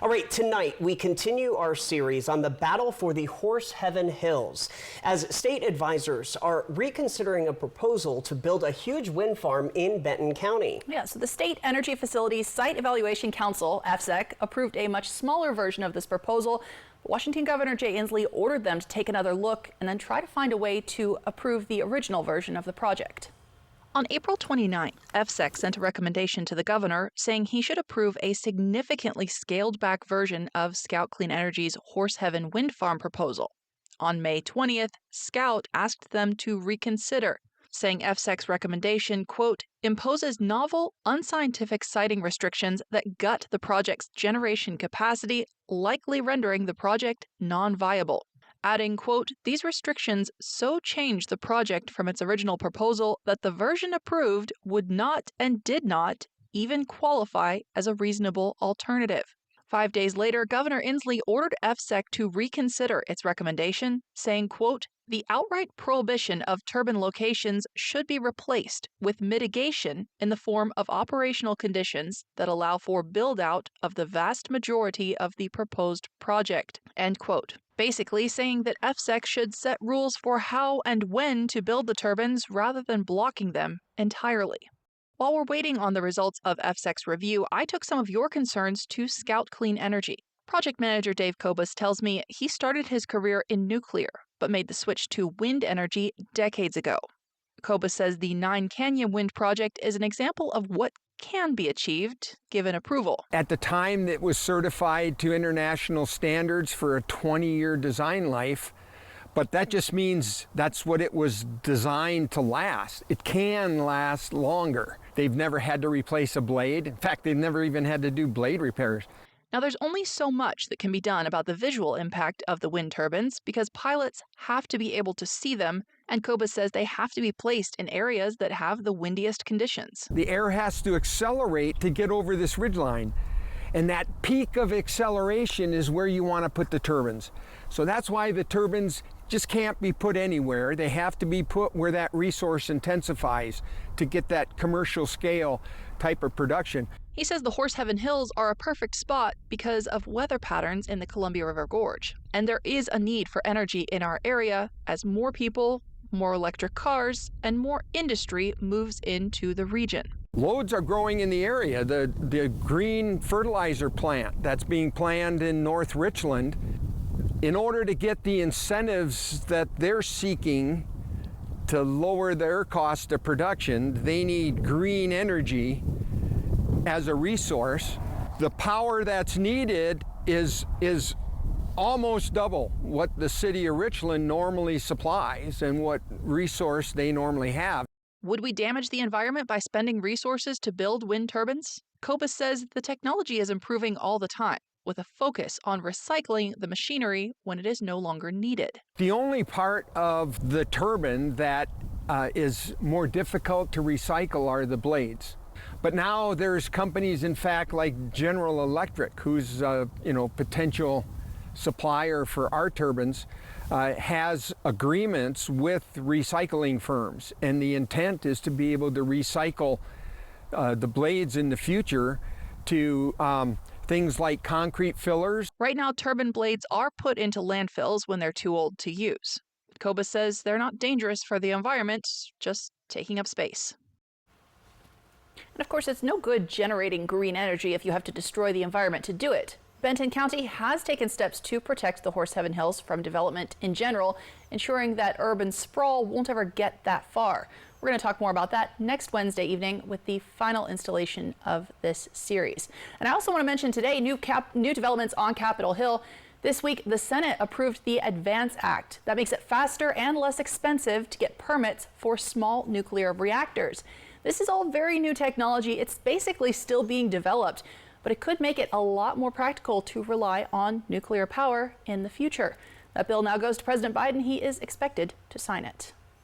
All right, tonight we continue our series on the battle for the Horse Heaven Hills as state advisors are reconsidering a proposal to build a huge wind farm in Benton County. Yeah, so the State Energy Facilities Site Evaluation Council, FSEC, approved a much smaller version of this proposal. Washington Governor Jay Inslee ordered them to take another look and then try to find a way to approve the original version of the project. On April 29th, FSEC sent a recommendation to the governor saying he should approve a significantly scaled-back version of Scout Clean Energy's Horse Heaven wind farm proposal. On May 20th, Scout asked them to reconsider, saying FSEC's recommendation, quote, imposes novel, unscientific siting restrictions that gut the project's generation capacity, likely rendering the project non-viable. Adding, quote, these restrictions so change the project from its original proposal that the version approved would not and did not even qualify as a reasonable alternative. 5 days later, Governor Inslee ordered FSEC to reconsider its recommendation, saying, quote, the outright prohibition of turbine locations should be replaced with mitigation in the form of operational conditions that allow for build-out of the vast majority of the proposed project, end quote. Basically saying that FSEC should set rules for how and when to build the turbines rather than blocking them entirely. While we're waiting on the results of FSEC's review, I took some of your concerns to Scout Clean Energy. Project manager Dave Kobus tells me he started his career in nuclear, but made the switch to wind energy decades ago. Kobus says the Nine Canyon Wind Project is an example of what can be achieved given approval. At the time that was certified to international standards for a 20-year design life, but that just means that's what it was designed to last. It can last longer. They've never had to replace a blade. In fact, they've never even had to do blade repairs. Now, there's only so much that can be done about the visual impact of the wind turbines because pilots have to be able to see them, and Kobus says they have to be placed in areas that have the windiest conditions. The air has to accelerate to get over this ridgeline, and that peak of acceleration is where you want to put the turbines. So that's why the turbines just can't be put anywhere. They have to be put where that resource intensifies to get that commercial scale type of production. He says the Horse Heaven Hills are a perfect spot because of weather patterns in the Columbia River Gorge. And there is a need for energy in our area as more people, more electric cars, and more industry moves into the region. Loads are growing in the area. The green fertilizer plant that's being planned in North Richland, in order to get the incentives that they're seeking to lower their cost of production, they need green energy as a resource. The power that's needed is almost double what the city of Richland normally supplies and what resource they normally have. Would we damage the environment by spending resources to build wind turbines? Kobus says the technology is improving all the time, with a focus on recycling the machinery when it is no longer needed. The only part of the turbine that is more difficult to recycle are the blades. But now there's companies, in fact, like General Electric, who's a potential supplier for our turbines, has agreements with recycling firms, and the intent is to be able to recycle the blades in the future to things like concrete fillers. Right now, turbine blades are put into landfills when they're too old to use. Kobus says they're not dangerous for the environment, just taking up space. And of course, it's no good generating green energy if you have to destroy the environment to do it. Benton County has taken steps to protect the Horse Heaven Hills from development in general, ensuring that urban sprawl won't ever get that far. We're going to talk more about that next Wednesday evening with the final installation of this series. And I also want to mention today new developments on Capitol Hill. This week, the Senate approved the ADVANCE Act. That makes it faster and less expensive to get permits for small nuclear reactors. This is all very new technology. It's basically still being developed, but it could make it a lot more practical to rely on nuclear power in the future. That bill now goes to President Biden. He is expected to sign it.